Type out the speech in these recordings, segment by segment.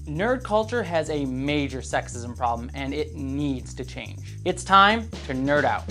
Nerd culture has a major sexism problem and it needs to change. It's time to nerd out.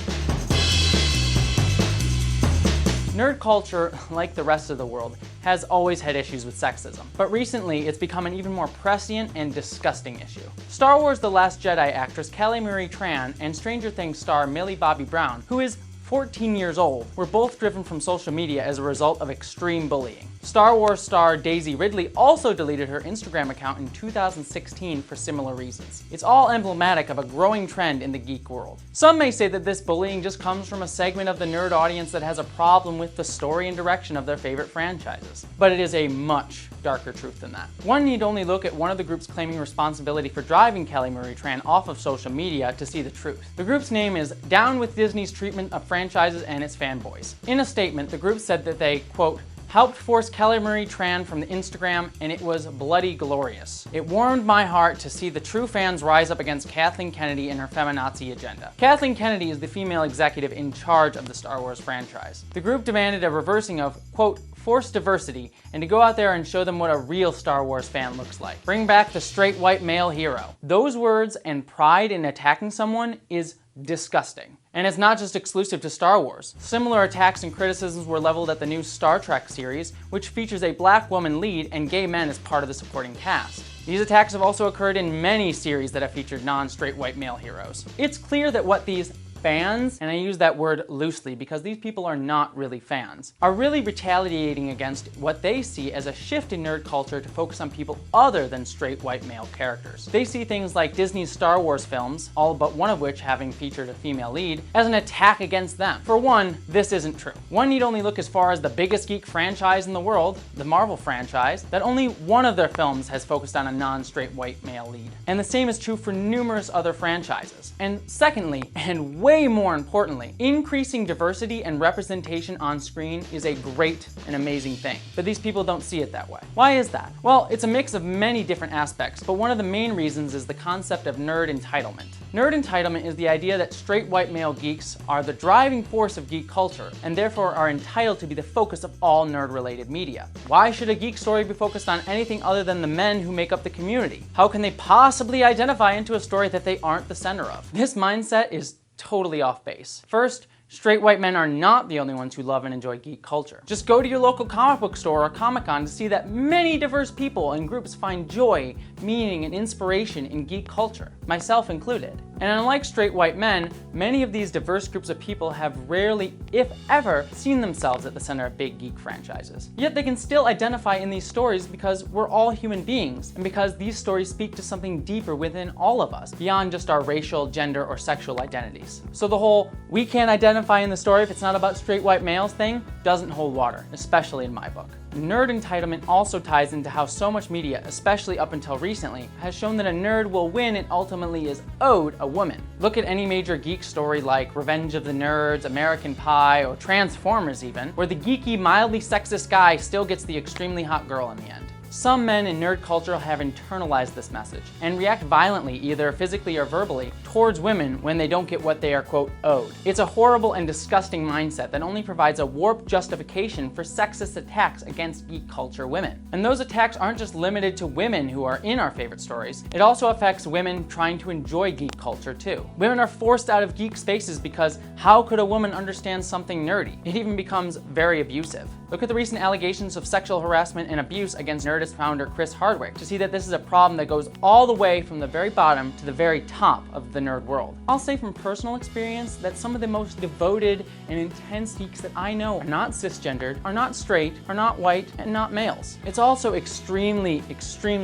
Nerd culture, like the rest of the world, has always had issues with sexism, but recently it's become an even more prescient and disgusting issue. Star Wars The Last Jedi actress Kelly Marie Tran and Stranger Things star Millie Bobby Brown, who is 14 years old, were both driven from social media as a result of extreme bullying. Star Wars star Daisy Ridley also deleted her Instagram account in 2016 for similar reasons. It's all emblematic of a growing trend in the geek world. Some may say that this bullying just comes from a segment of the nerd audience that has a problem with the story and direction of their favorite franchises. But it is a much darker truth than that. One need only look at one of the groups claiming responsibility for driving Kelly Marie Tran off of social media to see the truth. The group's name is Down with Disney's Treatment of Franchises and Its Fanboys. In a statement, the group said that they, quote, helped force Kelly Marie Tran from the Instagram, and it was bloody glorious. It warmed my heart to see the true fans rise up against Kathleen Kennedy and her feminazi agenda. Kathleen Kennedy is the female executive in charge of the Star Wars franchise. The group demanded a reversing of, quote, forced diversity, and to go out there and show them what a real Star Wars fan looks like. Bring back the straight white male hero. Those words and pride in attacking someone is disgusting. And it's not just exclusive to Star Wars. Similar attacks and criticisms were leveled at the new Star Trek series, which features a black woman lead and gay men as part of the supporting cast. These attacks have also occurred in many series that have featured non-straight white male heroes. It's clear that what these fans, and I use that word loosely because these people are not really fans, are really retaliating against what they see as a shift in nerd culture to focus on people other than straight white male characters. They see things like Disney's Star Wars films, all but one of which having featured a female lead, as an attack against them. For one, this isn't true. One need only look as far as the biggest geek franchise in the world, the Marvel franchise, that only one of their films has focused on a non-straight white male lead. And the same is true for numerous other franchises. And secondly, and way more importantly, increasing diversity and representation on screen is a great and amazing thing. But these people don't see it that way. Why is that? Well, it's a mix of many different aspects, but one of the main reasons is the concept of nerd entitlement. Nerd entitlement is the idea that straight white male geeks are the driving force of geek culture, and therefore are entitled to be the focus of all nerd-related media. Why should a geek story be focused on anything other than the men who make up the community? How can they possibly identify into a story that they aren't the center of? This mindset is totally off base. First, straight white men are not the only ones who love and enjoy geek culture. Just go to your local comic book store or Comic-Con to see that many diverse people and groups find joy, meaning, and inspiration in geek culture, myself included. And unlike straight white men, many of these diverse groups of people have rarely, if ever, seen themselves at the center of big geek franchises. Yet they can still identify in these stories because we're all human beings, and because these stories speak to something deeper within all of us, beyond just our racial, gender, or sexual identities. So the whole, we can't identify in the story if it's not about straight white males thing, doesn't hold water, especially in my book. Nerd entitlement also ties into how so much media, especially up until recently, has shown that a nerd will win and ultimately is owed a woman. Look at any major geek story like Revenge of the Nerds, American Pie, or Transformers even, where the geeky, mildly sexist guy still gets the extremely hot girl in the end. Some men in nerd culture have internalized this message and react violently, either physically or verbally, towards women when they don't get what they are, quote, owed. It's a horrible and disgusting mindset that only provides a warped justification for sexist attacks against geek culture women. And those attacks aren't just limited to women who are in our favorite stories. It also affects women trying to enjoy geek culture too. Women are forced out of geek spaces because how could a woman understand something nerdy? It even becomes very abusive. Look at the recent allegations of sexual harassment and abuse against Nerdist founder Chris Hardwick to see that this is a problem that goes all the way from the very bottom to the very top of the nerd world. I'll say from personal experience that some of the most devoted and intense geeks that I know are not cisgendered, are not straight, are not white, and not males. It's also extremely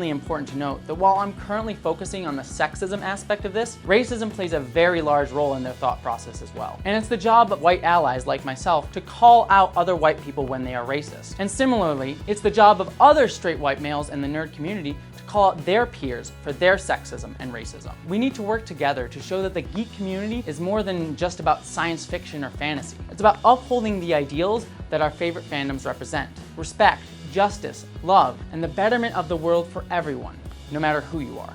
important to note that while I'm currently focusing on the sexism aspect of this, racism plays a very large role in their thought process as well. And it's the job of white allies like myself to call out other white people when they are racist. And similarly, it's the job of other straight white males in the nerd community to call out their peers for their sexism and racism. We need to work together to show that the geek community is more than just about science fiction or fantasy. It's about upholding the ideals that our favorite fandoms represent: respect, justice, love, and the betterment of the world for everyone, no matter who you are.